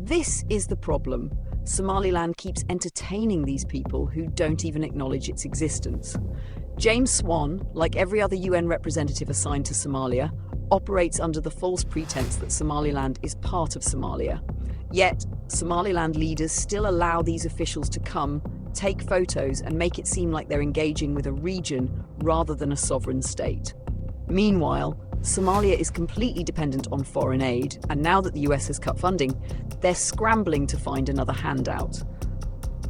This is the problem. Somaliland keeps entertaining these people who don't even acknowledge its existence. James Swan, like every other UN representative assigned to Somalia, operates under the false pretense that Somaliland is part of Somalia. Yet, Somaliland leaders still allow these officials to come, take photos, and make it seem like they're engaging with a region rather than a sovereign state. Meanwhile, Somalia is completely dependent on foreign aid, and now that the US has cut funding, they're scrambling to find another handout.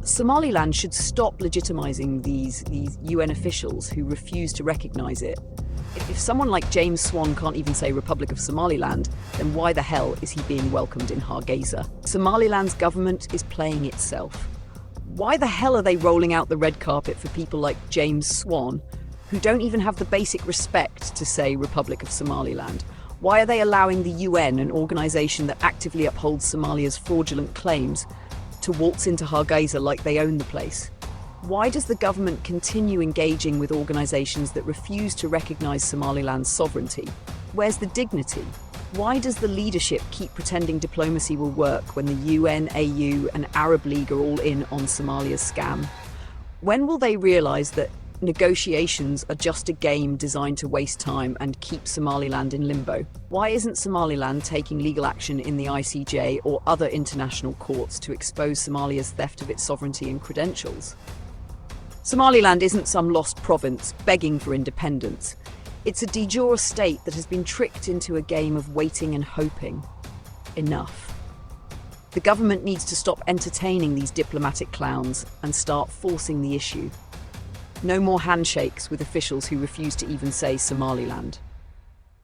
Somaliland should stop legitimizing these UN officials who refuse to recognize it. If someone like James Swan can't even say Republic of Somaliland, then why the hell is he being welcomed in Hargeisa? Somaliland's government is playing itself. Why the hell are they rolling out the red carpet for people like James Swan, who don't even have the basic respect to say Republic of Somaliland? Why are they allowing the UN, an organisation that actively upholds Somalia's fraudulent claims, to waltz into Hargeisa like they own the place? Why does the government continue engaging with organisations that refuse to recognise Somaliland's sovereignty? Where's the dignity? Why does the leadership keep pretending diplomacy will work when the UN, AU and Arab League are all in on Somalia's scam? When will they realise that negotiations are just a game designed to waste time and keep Somaliland in limbo? Why isn't Somaliland taking legal action in the ICJ or other international courts to expose Somalia's theft of its sovereignty and credentials? Somaliland isn't some lost province begging for independence. It's a de jure state that has been tricked into a game of waiting and hoping. Enough. The government needs to stop entertaining these diplomatic clowns and start forcing the issue. No more handshakes with officials who refuse to even say Somaliland.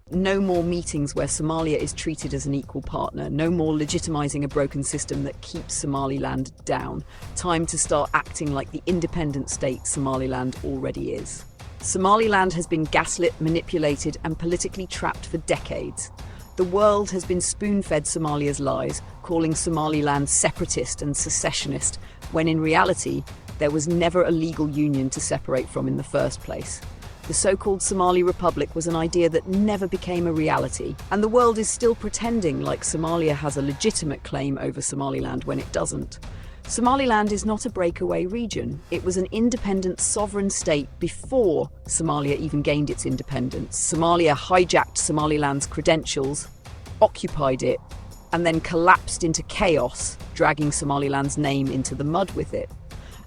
No more meetings where Somalia is treated as an equal partner. No more legitimising a broken system that keeps Somaliland down. Time to start acting like the independent state Somaliland already is. Somaliland has been gaslit, manipulated and politically trapped for decades. The world has been spoon-fed Somalia's lies, calling Somaliland separatist and secessionist, when in reality, there was never a legal union to separate from in the first place. The so-called Somali Republic was an idea that never became a reality, and the world is still pretending like Somalia has a legitimate claim over Somaliland when it doesn't. Somaliland is not a breakaway region. It was an independent sovereign state before Somalia even gained its independence. Somalia hijacked Somaliland's credentials, occupied it, and then collapsed into chaos, dragging Somaliland's name into the mud with it.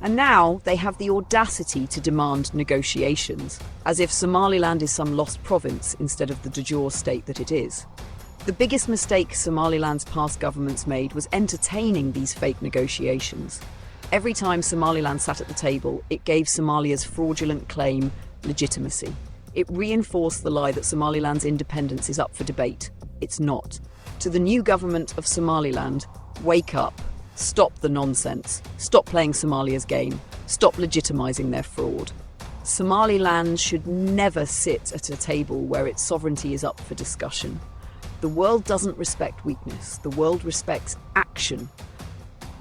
And now they have the audacity to demand negotiations, as if Somaliland is some lost province instead of the de jure state that it is. The biggest mistake Somaliland's past governments made was entertaining these fake negotiations. Every time Somaliland sat at the table, it gave Somalia's fraudulent claim legitimacy. It reinforced the lie that Somaliland's independence is up for debate. It's not. To the new government of Somaliland, wake up. Stop the nonsense. Stop playing Somalia's game. Stop legitimising their fraud. Somaliland should never sit at a table where its sovereignty is up for discussion. The world doesn't respect weakness. The world respects action.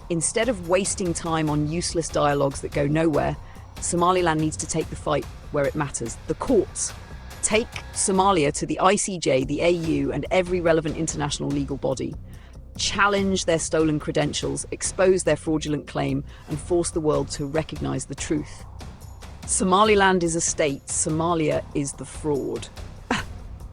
Instead of wasting time on useless dialogues that go nowhere, Somaliland needs to take the fight where it matters. The courts. Take Somalia to the ICJ, the AU, and every relevant international legal body. Challenge their stolen credentials, expose their fraudulent claim, and force the world to recognise the truth. Somaliland is a state, Somalia is the fraud.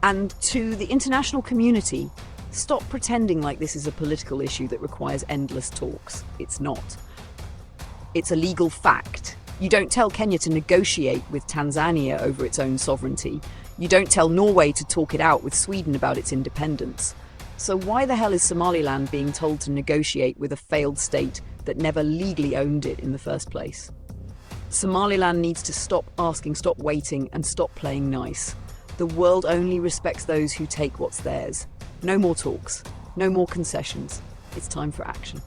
And to the international community, stop pretending like this is a political issue that requires endless talks. It's not. It's a legal fact. You don't tell Kenya to negotiate with Tanzania over its own sovereignty. You don't tell Norway to talk it out with Sweden about its independence. So why the hell is Somaliland being told to negotiate with a failed state that never legally owned it in the first place? Somaliland needs to stop asking, stop waiting, and stop playing nice. The world only respects those who take what's theirs. No more talks, no more concessions. It's time for action.